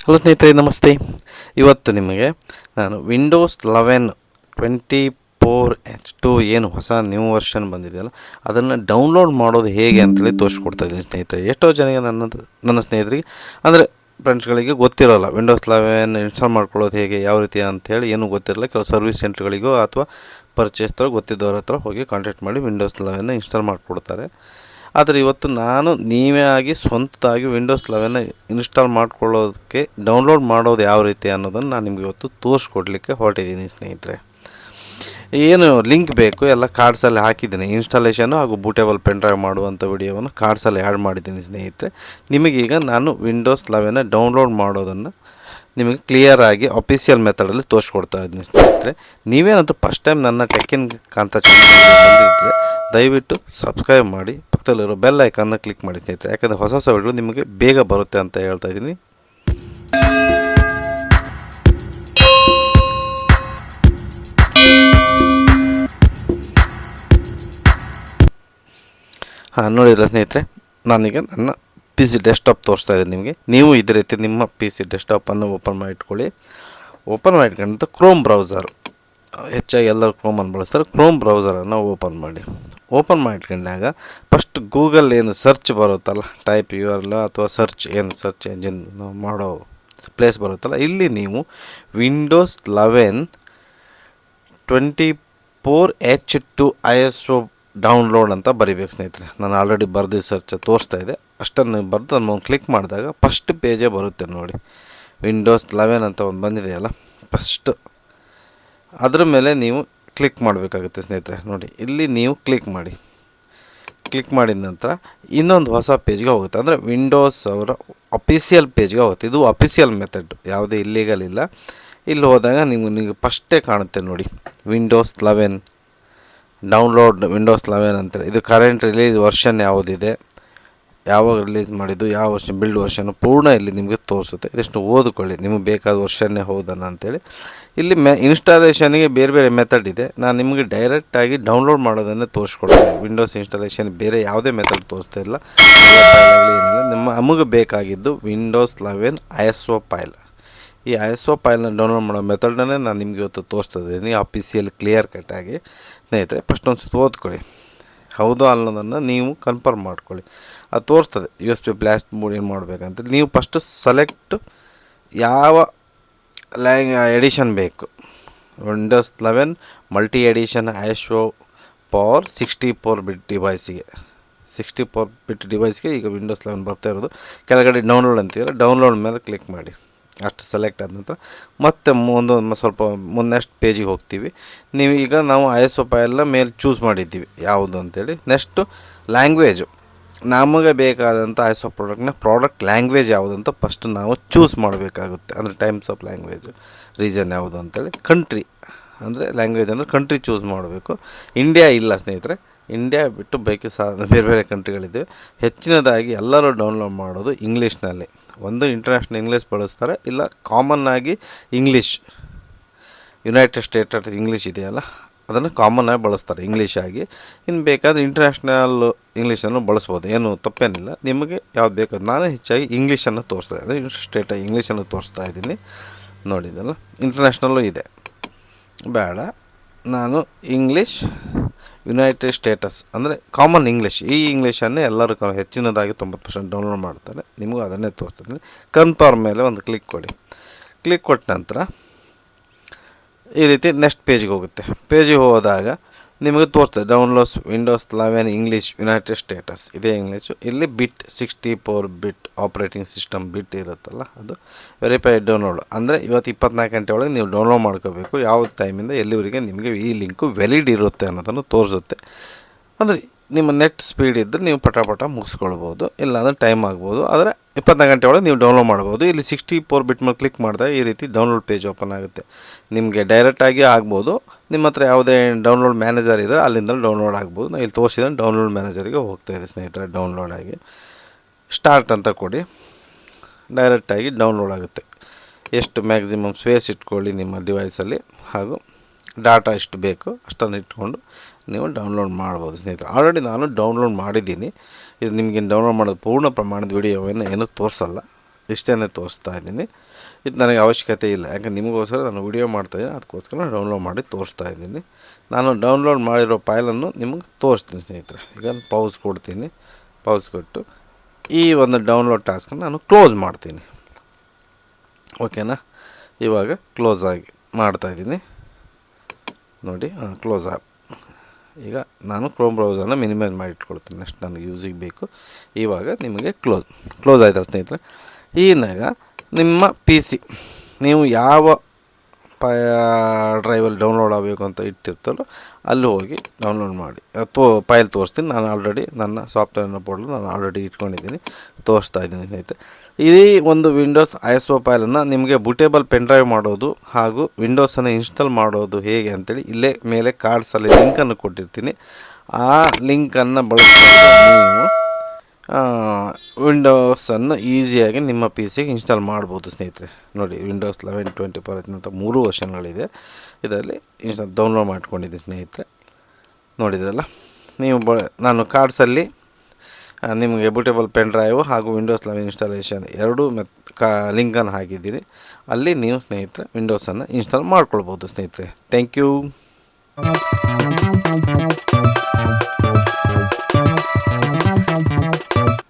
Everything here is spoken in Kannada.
ಹಲೋ ಸ್ನೇಹಿತರೆ, ನಮಸ್ತೆ. ಇವತ್ತು ನಿಮಗೆ ನಾನು ವಿಂಡೋಸ್ 11 24H2 ಏನು ಹೊಸ ನ್ಯೂ ವರ್ಷನ್ ಬಂದಿದೆಯಲ್ಲ, ಅದನ್ನು ಡೌನ್ಲೋಡ್ ಮಾಡೋದು ಹೇಗೆ ಅಂತೇಳಿ ತೋರಿಸ್ಕೊಡ್ತಾ ಇದ್ದೀನಿ ಸ್ನೇಹಿತರೆ. ಎಷ್ಟೋ ಜನಕ್ಕೆ ನನ್ನ ಸ್ನೇಹಿತರಿಗೆ ಅಂದರೆ ಫ್ರೆಂಡ್ಸ್ಗಳಿಗೆ ಗೊತ್ತಿರೋಲ್ಲ ವಿಂಡೋಸ್ 11 ಇನ್ಸ್ಟಾಲ್ ಮಾಡ್ಕೊಳ್ಳೋದು ಹೇಗೆ, ಯಾವ ರೀತಿ ಅಂಥೇಳಿ ಏನೂ ಗೊತ್ತಿರಲ್ಲ. ಕೆಲವು ಸರ್ವಿಸ್ ಸೆಂಟ್ರ್ಗಳಿಗೋ ಅಥವಾ ಪರ್ಚೇಸ್ದವ್ರು ಗೊತ್ತಿದ್ದವ್ರ ಹತ್ರ ಹೋಗಿ ಕಾಂಟ್ಯಾಕ್ಟ್ ಮಾಡಿ ವಿಂಡೋಸ್ 11 ಇನ್ಸ್ಟಾಲ್ ಮಾಡಿಕೊಡ್ತಾರೆ. ಆದರೆ ಇವತ್ತು ನಾನು ನೀವೇ ಆಗಿ ಸ್ವಂತವಾಗಿ ವಿಂಡೋಸ್ 11 ಇನ್ಸ್ಟಾಲ್ ಮಾಡ್ಕೊಳ್ಳೋದಕ್ಕೆ ಡೌನ್ಲೋಡ್ ಮಾಡೋದು ಯಾವ ರೀತಿ ಅನ್ನೋದನ್ನು ನಾನು ನಿಮಗೆ ಇವತ್ತು ತೋರಿಸ್ಕೊಡ್ಲಿಕ್ಕೆ ಹೊರಟಿದ್ದೀನಿ ಸ್ನೇಹಿತರೆ. ಏನು ಲಿಂಕ್ ಬೇಕು ಎಲ್ಲ ಕಾರ್ಡ್ಸಲ್ಲಿ ಹಾಕಿದ್ದೀನಿ. ಇನ್ಸ್ಟಾಲೇಷನು ಹಾಗೂ ಬೂಟೇಬಲ್ ಪೆನ್ಡ್ರೈವ್ ಮಾಡುವಂಥ ವಿಡಿಯೋವನ್ನು ಕಾರ್ಡ್ಸಲ್ಲಿ ಆ್ಯಡ್ ಮಾಡಿದ್ದೀನಿ ಸ್ನೇಹಿತರೆ. ನಿಮಗೀಗ ನಾನು ವಿಂಡೋಸ್ 11 ಡೌನ್ಲೋಡ್ ಮಾಡೋದನ್ನು ನಿಮಗೆ ಕ್ಲಿಯರಾಗಿ ಅಫಿಷಿಯಲ್ ಮೆಥಡಲ್ಲಿ ತೋರಿಸ್ಕೊಡ್ತಾ ಇದ್ದೀನಿ ಸ್ನೇಹಿತರೆ. ನೀವೇನಂತೂ ಫಸ್ಟ್ ಟೈಮ್ ನನ್ನ ಟೆಕ್ಕಿನ್ ಕಾಂತ ಚಾನಲ್ಗೆ ಬಂದಿದ್ದರೆ ದಯವಿಟ್ಟು ಸಬ್ಸ್ಕ್ರೈಬ್ ಮಾಡಿ, ಪಕ್ಕದಲ್ಲಿರೋ ಬೆಲ್ ಐಕಾನ್ನ ಕ್ಲಿಕ್ ಮಾಡಿ ಸ್ನೇಹಿತರೆ. ಯಾಕಂದರೆ ಹೊಸ ವಿಡಿಯೋ ನಿಮಗೆ ಬೇಗ ಬರುತ್ತೆ ಅಂತ ಹೇಳ್ತಾ ಇದ್ದೀನಿ. ನೋಡಿದ್ರೆ ಸ್ನೇಹಿತರೆ, ನಾನೀಗ ನನ್ನ ಪಿ ಸಿ ಡೆಸ್ಕ್ಟಾಪ್ ತೋರಿಸ್ತಾ ಇದ್ದೀನಿ ನಿಮಗೆ. ನೀವು ಇದೇ ರೀತಿ ನಿಮ್ಮ ಪಿ ಸಿ ಡೆಸ್ಕ್ಟಾಪನ್ನು ಓಪನ್ ಮಾಡಿ ಇಟ್ಕೊಳ್ಳಿ. ಓಪನ್ ಮಾಡಿಕೊಂಡಂತ ಕ್ರೋಮ್ ಬ್ರೌಸರ್, ಹೆಚ್ಚಾಗಿ ಎಲ್ಲರೂ ಕ್ರೋಮನ್ನು ಬಳಸ್ತಾರೆ. ಕ್ರೋಮ್ ಬ್ರೌಸರನ್ನು ಓಪನ್ ಮಾಡಿ. ಓಪನ್ ಮಾಡಿಕೊಂಡಾಗ ಫಸ್ಟ್ ಗೂಗಲ್ ಏನು ಸರ್ಚ್ ಬರುತ್ತಲ್ಲ, ಟೈಪ್ URL ಅಥವಾ ಸರ್ಚ್ ಏನು ಸರ್ಚ್ ಎಂಜಿನ್ ಮಾಡೋ ಪ್ಲೇಸ್ ಬರುತ್ತಲ್ಲ, ಇಲ್ಲಿ ನೀವು ವಿಂಡೋಸ್ 11 24H2 ISO ಡೌನ್ಲೋಡ್ ಅಂತ ಬರಿಬೇಕು ಸ್ನೇಹಿತರೆ. ನಾನು ಆಲ್ರೆಡಿ ಬರೆದು ಸರ್ಚ್ ತೋರಿಸ್ತಾ ಇದೆ. ಅಷ್ಟನ್ನು ಬರೆದು ಅದನ್ನು ಕ್ಲಿಕ್ ಮಾಡಿದಾಗ ಫಸ್ಟ್ ಪೇಜೇ ಬರುತ್ತೆ ನೋಡಿ. ವಿಂಡೋಸ್ 11 ಅಂತ ಒಂದು ಬಂದಿದೆಯಲ್ಲ ಫಸ್ಟ್, ಅದರ ಮೇಲೆ ನೀವು ಕ್ಲಿಕ್ ಮಾಡಬೇಕಾಗುತ್ತೆ ಸ್ನೇಹಿತರೆ. ನೋಡಿ ಇಲ್ಲಿ ನೀವು ಕ್ಲಿಕ್ ಮಾಡಿ. ಕ್ಲಿಕ್ ಮಾಡಿದ ನಂತರ ಇನ್ನೊಂದು ಹೊಸ ಪೇಜ್ಗೆ ಹೋಗುತ್ತೆ, ಅಂದರೆ ವಿಂಡೋಸ್ ಅವರ ಅಫಿಷಿಯಲ್ ಪೇಜ್ಗೆ ಹೋಗುತ್ತೆ. ಇದು ಅಫಿಷಿಯಲ್ ಮೆಥಡ್, ಯಾವುದೇ ಇಲ್ಲೀಗಲ್ ಇಲ್ಲ. ಇಲ್ಲಿ ಹೋದಾಗ ನಿಮಗೆ ಫಸ್ಟೇ ಕಾಣುತ್ತೆ ನೋಡಿ, ವಿಂಡೋಸ್ 11 ಡೌನ್ಲೋಡ್ ವಿಂಡೋಸ್ 11 ಅಂತೇಳಿ. ಇದು ಕರೆಂಟ್ ರಿಲೀಸ್ ವರ್ಷನ್ ಯಾವುದಿದೆ, ಯಾವಾಗ ರಿಲೀಸ್ ಮಾಡಿದ್ದು, ಯಾವ ವರ್ಷ ಬಿಲ್ಡ್ ವರ್ಷನ್ ಪೂರ್ಣ ಇಲ್ಲಿ ನಿಮಗೆ ತೋರಿಸುತ್ತೆ. ಇದಷ್ಟು ಓದಿಕೊಳ್ಳಿ, ನಿಮಗೆ ಬೇಕಾದ ವರ್ಷನ್ನೇ ಹೌದನ್ನ ಅಂತೇಳಿ. ಇಲ್ಲಿ ಇನ್ಸ್ಟಾಲೇಷನ್ಗೆ ಬೇರೆ ಬೇರೆ ಮೆಥಡ್ ಇದೆ. ನಾನು ನಿಮಗೆ ಡೈರೆಕ್ಟಾಗಿ ಡೌನ್ಲೋಡ್ ಮಾಡೋದನ್ನೇ ತೋರಿಸ್ಕೊಡ್ತೀನಿ. ವಿಂಡೋಸ್ ಇನ್ಸ್ಟಾಲೇಷನ್ ಬೇರೆ ಯಾವುದೇ ಮೆಥಡ್ ತೋರಿಸ್ತಾ ಇಲ್ಲ. ಏನಿಲ್ಲ, ನಮಗೆ ಬೇಕಾಗಿದ್ದು ವಿಂಡೋಸ್ 11 ISO ಫೈಲ್. ಈ ISO ಫೈಲ್ನ ಡೌನ್ಲೋಡ್ ಮಾಡೋ ಮೆಥಡನ್ನೇ ನಾನು ನಿಮಗೆ ಇವತ್ತು ತೋರಿಸ್ತಾ ಇದ್ದೀನಿ ಅಫಿಷಿಯಲ್ ಕ್ಲಿಯರ್ ಕಟ್ಟಾಗಿ. ಸ್ನೇಹಿತರೆ, ಫಸ್ಟ್ ಒಂದು ಸುತ್ತ ಓದ್ಕೊಳ್ಳಿ, ಹೌದು ಅನ್ನೋದನ್ನು ನೀವು ಕನ್ಫರ್ಮ್ ಮಾಡ್ಕೊಳ್ಳಿ. ಅದು ತೋರಿಸ್ತದೆ USB ಬ್ಲಾಸ್ಟ್ ಮೋಡ್ ಏನು ಮಾಡಬೇಕಂತೇಳಿ. ನೀವು ಫಸ್ಟು ಸೆಲೆಕ್ಟ್ ಯಾವ ಎಡಿಷನ್ ಬೇಕು. Windows 11 multi edition ISO for 64 bit ಡಿವೈಸ್ಗೆ, 64 ಬಿಟ್ ಡಿವೈಸ್ಗೆ ಈಗ ವಿಂಡೋಸ್ 11 ಬರ್ತಾ ಇರೋದು. ಕೆಳಗಡೆ ಡೌನ್ಲೋಡ್ ಅಂತಿದ್ರೆ ಡೌನ್ಲೋಡ್ ಮೇಲೆ ಕ್ಲಿಕ್ ಮಾಡಿ. ಅಷ್ಟು ಸೆಲೆಕ್ಟ್ ಆದ ನಂತರ ಮತ್ತೆ ಸ್ವಲ್ಪ ನೆಕ್ಸ್ಟ್ ಪೇಜಿಗೆ ಹೋಗ್ತೀವಿ. ನಾವು ISO ಫೈಲ್ನ ಮೇಲೆ ಚೂಸ್ ಮಾಡಿದ್ದೀವಿ ಯಾವುದು ಅಂತೇಳಿ. ನೆಕ್ಸ್ಟು ಲ್ಯಾಂಗ್ವೇಜು, ನಮಗೆ ಬೇಕಾದಂಥ ISO ಪ್ರಾಡಕ್ಟ್ ಲ್ಯಾಂಗ್ವೇಜ್ ಯಾವುದಂತ ಫಸ್ಟ್ ನಾವು ಚೂಸ್ ಮಾಡಬೇಕಾಗುತ್ತೆ. ಅಂದರೆ ಟೈಮ್ಸ್ ಆಫ್ ಲ್ಯಾಂಗ್ವೇಜು, ರೀಜನ್ ಯಾವುದು ಅಂತೇಳಿ. ಕಂಟ್ರಿ ಅಂದರೆ ಲ್ಯಾಂಗ್ವೇಜ್ ಅಂದರೆ ಕಂಟ್ರಿ ಚೂಸ್ ಮಾಡಬೇಕು. ಇಂಡಿಯಾ ಇಲ್ಲ ಸ್ನೇಹಿತರೆ, ಇಂಡಿಯಾ ಬಿಟ್ಟು ಬೇರೆ ಬೇರೆ ಕಂಟ್ರಿಗಳಿವೆ. ಹೆಚ್ಚಿನದಾಗಿ ಎಲ್ಲರೂ ಡೌನ್ಲೋಡ್ ಮಾಡೋದು ಇಂಗ್ಲೀಷ್ನಲ್ಲಿ. ಒಂದು ಇಂಟರ್ನ್ಯಾಷನಲ್ ಇಂಗ್ಲೀಷ್ ಬಳಸ್ತಾರೆ, ಇಲ್ಲ ಕಾಮನ್ನಾಗಿ ಇಂಗ್ಲೀಷ್, ಯುನೈಟೆಡ್ ಸ್ಟೇಟ್ ಇಂಗ್ಲೀಷ್ ಇದೆಯಲ್ಲ ಅದನ್ನು ಕಾಮನ್ನಾಗಿ ಬಳಸ್ತಾರೆ ಇಂಗ್ಲೀಷಾಗಿ. ಇನ್ನು ಬೇಕಾದರೆ ಇಂಟರ್ನ್ಯಾಷನಲ್ ಇಂಗ್ಲೀಷನ್ನು ಬಳಸ್ಬೋದು, ಏನು ತಪ್ಪೇನಿಲ್ಲ. ನಿಮಗೆ ಯಾವ್ದು ಬೇಕಾದ, ನಾನು ಹೆಚ್ಚಾಗಿ ಇಂಗ್ಲೀಷನ್ನು ತೋರಿಸ್ತಾ ಇದ್ದೀನಿ, ಸ್ಟೇಟಾಗಿ ಇಂಗ್ಲೀಷನ್ನು ತೋರಿಸ್ತಾ ಇದ್ದೀನಿ. ನೋಡಿದಲ್ಲ, ಇಂಟರ್ನ್ಯಾಷನಲ್ಲು ಇದೆ, ಬೇಡ. ನಾನು ಇಂಗ್ಲೀಷ್ ಯುನೈಟೆಡ್ ಸ್ಟೇಟಸ್ ಅಂದರೆ ಕಾಮನ್ ಇಂಗ್ಲೀಷ್, ಈ ಇಂಗ್ಲೀಷನ್ನೇ ಎಲ್ಲರೂ ಹೆಚ್ಚಿನದಾಗಿ 90% ಡೌನ್ಲೋಡ್ ಮಾಡ್ತಾರೆ. ನಿಮಗೂ ಅದನ್ನೇ ತೋರಿಸ್ತೀನಿ. ಕನ್ಫರ್ಮ್ ಮೇಲೆ ಒಂದು ಕ್ಲಿಕ್ ಕೊಡಿ. ಕ್ಲಿಕ್ ಕೊಟ್ಟ ನಂತರ ಈ ರೀತಿ ನೆಕ್ಸ್ಟ್ ಪೇಜ್ಗೆ ಹೋಗುತ್ತೆ. ಪೇಜಿಗೆ ಹೋದಾಗ ನಿಮಗೆ ತೋರಿಸ್ತದೆ downloads Windows 11 English United States, ಇದೇ ಇಂಗ್ಲೀಷು. ಇಲ್ಲಿ ಬಿಟ್ 64 ಬಿಟ್ ಆಪ್ರೇಟಿಂಗ್ ಸಿಸ್ಟಮ್ ಬಿಟ್ ಇರುತ್ತಲ್ಲ, ಅದು ವೆರಿಫೈಡ್ ಡೌನ್ಲೋಡ್. ಅಂದರೆ ಇವತ್ತು 24 ಗಂಟೆ ಒಳಗೆ ನೀವು ಡೌನ್ಲೋಡ್ ಮಾಡ್ಕೋಬೇಕು. ಯಾವ ಟೈಮಿಂದ ಎಲ್ಲಿವರೆಗೆ ನಿಮಗೆ ಈ ಲಿಂಕು ವ್ಯಾಲಿಡ್ ಇರುತ್ತೆ ಅನ್ನೋದನ್ನು ತೋರಿಸುತ್ತೆ. ಅಂದರೆ ನಿಮ್ಮ ನೆಟ್ ಸ್ಪೀಡ್ ಇದ್ದರೆ ನೀವು ಪಟ ಮುಗಿಸ್ಕೊಳ್ಬೋದು, ಇಲ್ಲಾಂದರೆ ಟೈಮ್ ಆಗ್ಬೋದು. ಆದರೆ 24 ಗಂಟೆ ಒಳಗೆ ನೀವು ಡೌನ್ಲೋಡ್ ಮಾಡ್ಬೋದು. ಇಲ್ಲಿ 64 ಬಿಟ್ ಮೇಲೆ ಕ್ಲಿಕ್ ಮಾಡಿದಾಗ ಈ ರೀತಿ ಡೌನ್ಲೋಡ್ ಪೇಜ್ ಓಪನ್ ಆಗುತ್ತೆ. ನಿಮಗೆ ಡೈರೆಕ್ಟಾಗಿ ಆಗ್ಬೋದು, ನಿಮ್ಮ ಹತ್ರ ಯಾವುದೇ ಡೌನ್ಲೋಡ್ ಮ್ಯಾನೇಜರ್ ಇದ್ದರೆ ಅಲ್ಲಿಂದ ಡೌನ್ಲೋಡ್ ಆಗ್ಬೋದು. ನಾನು ಇಲ್ಲಿ ತೋರಿಸಿದ್ರೆ ಡೌನ್ಲೋಡ್ ಮ್ಯಾನೇಜರಿಗೆ ಹೋಗ್ತಾಯಿದೆ ಸ್ನೇಹಿತರೆ. ಡೌನ್ಲೋಡ್ ಆಗಿ ಸ್ಟಾರ್ಟ್ ಅಂತ ಕೊಡಿ, ಡೈರೆಕ್ಟಾಗಿ ಡೌನ್ಲೋಡ್ ಆಗುತ್ತೆ. ಎಷ್ಟು ಮ್ಯಾಕ್ಸಿಮಮ್ ಸ್ಪೇಸ್ ಇಟ್ಕೊಳ್ಳಿ ನಿಮ್ಮ ಡಿವೈಸಲ್ಲಿ, ಹಾಗೂ ಡಾಟಾ ಎಷ್ಟು ಬೇಕು ಅಷ್ಟನ್ನು ಇಟ್ಕೊಂಡು ನೀವು ಡೌನ್ಲೋಡ್ ಮಾಡ್ಬೋದು ಸ್ನೇಹಿತರೆ. ಆಲ್ರೆಡಿ ನಾನು ಡೌನ್ಲೋಡ್ ಮಾಡಿದ್ದೀನಿ. ಇದು ನಿಮಗೆ ಡೌನ್ಲೋಡ್ ಮಾಡೋದು ಪೂರ್ಣ ಪ್ರಮಾಣದ ವಿಡಿಯೋವನ್ನು ಏನೂ ತೋರಿಸಲ್ಲ. ಇಷ್ಟೇ ತೋರಿಸ್ತಾ ಇದ್ದೀನಿ. ಇದು ನನಗೆ ಅವಶ್ಯಕತೆ ಇಲ್ಲ, ಯಾಕಂದ್ರೆ ನಿಮಗೋಸ್ಕರ ನಾನು ವಿಡಿಯೋ ಮಾಡ್ತಾಯಿದ್ದೀನಿ, ಅದಕ್ಕೋಸ್ಕರ ಡೌನ್ಲೋಡ್ ಮಾಡಿ ತೋರಿಸ್ತಾ ಇದ್ದೀನಿ. ನಾನು ಡೌನ್ಲೋಡ್ ಮಾಡಿರೋ ಫೈಲನ್ನು ನಿಮಗೆ ತೋರಿಸ್ತೀನಿ ಸ್ನೇಹಿತರೆ. ಈಗ ಪೌಸ್ ಕೊಡ್ತೀನಿ, ಪೌಸ್ ಕೊಟ್ಟು ಈ ಒಂದು ಡೌನ್ಲೋಡ್ ಟಾಸ್ಕನ್ನು ನಾನು ಕ್ಲೋಸ್ ಮಾಡ್ತೀನಿ. ಓಕೆನಾ, ಇವಾಗ ಕ್ಲೋಸ್ ಆಗಿ ಮಾಡ್ತಾಯಿದ್ದೀನಿ ನೋಡಿ. ಕ್ಲೋಸ್ ಆಗಿ ಈಗ ನಾನು ಕ್ರೋಮ್ ಬ್ರೌಸರ್ನ ಮಿನಿಮೈಸ್ ಮಾಡಿ ಇಟ್ಕೊಳ್ತೀನಿ, ಅಷ್ಟು ನನಗೆ ಯೂಸಿಗೆ ಬೇಕು. ಇವಾಗ ನಿಮಗೆ ಕ್ಲೋಸ್ ಆಯ್ತಲ್ಲ ಸ್ನೇಹಿತರೆ. ಈಗ ನಿಮ್ಮ ಪಿ ಸಿ ನೀವು ಯಾವ ಡ್ರೈವಲ್ಲಿ ಡೌನ್ಲೋಡ್ ಆಗಬೇಕು ಅಂತ ಇಟ್ಟಿರ್ತಲ್ಲೋ ಅಲ್ಲಿ ಹೋಗಿ ಡೌನ್ಲೋಡ್ ಮಾಡಿ ಫೈಲ್ ತೋರಿಸ್ತೀನಿ. ನಾನು ಆಲ್ರೆಡಿ ನನ್ನ ಸಾಫ್ಟ್ವೇರ್ನ ಪೋರ್ಟಲ್ ನಾನು ಆಲ್ರೆಡಿ ಇಟ್ಕೊಂಡಿದ್ದೀನಿ, ತೋರಿಸ್ತಾ ಇದ್ದೀನಿ ಸ್ನೇಹಿತರೆ. ಈ ಒಂದು ವಿಂಡೋಸ್ ISO ಫೈಲನ್ನು ನಿಮಗೆ ಬೂಟೇಬಲ್ ಪೆನ್ಡ್ರೈವ್ ಮಾಡೋದು ಹಾಗೂ ವಿಂಡೋಸನ್ನು ಇನ್ಸ್ಟಾಲ್ ಮಾಡೋದು ಹೇಗೆ ಅಂತೇಳಿ ಇಲ್ಲೇ ಮೇಲೆ ಕಾರ್ಡ್ಸಲ್ಲಿ ಲಿಂಕನ್ನು ಕೊಟ್ಟಿರ್ತೀನಿ. ಆ ಲಿಂಕನ್ನು ಬಳಸಿಕೊಂಡು ನೀವು ವಿಂಡೋಸನ್ನು ಈಸಿಯಾಗಿ ನಿಮ್ಮ ಪಿ ಸಿಗೆ ಇನ್ಸ್ಟಾಲ್ ಮಾಡ್ಬೋದು ಸ್ನೇಹಿತರೆ. ನೋಡಿ, ವಿಂಡೋಸ್ 11, 24 ಅಂತ 3 ವರ್ಷನ್ಗಳಿದೆ. ಇದರಲ್ಲಿ ಡೌನ್ಲೋಡ್ ಮಾಡ್ಕೊಂಡಿದ್ದೀನಿ ಸ್ನೇಹಿತರೆ, ನೋಡಿದ್ರಲ್ಲ ನೀವು. ನಾನು ಕಾರ್ಡ್ಸಲ್ಲಿ ನಿಮಗೆ ಬೂಟೇಬಲ್ ಪೆನ್ ಡ್ರೈವು ಹಾಗೂ ವಿಂಡೋಸ್ 11 ಇನ್ಸ್ಟಾಲೇಷನ್ ಎರಡೂ ಲಿಂಕನ್ನು ಹಾಕಿದ್ದೀನಿ. ಅಲ್ಲಿ ನೀವು ಸ್ನೇಹಿತರೆ ವಿಂಡೋಸನ್ನು ಇನ್ಸ್ಟಾಲ್ ಮಾಡ್ಕೊಳ್ಬೋದು ಸ್ನೇಹಿತರೆ. Thank you.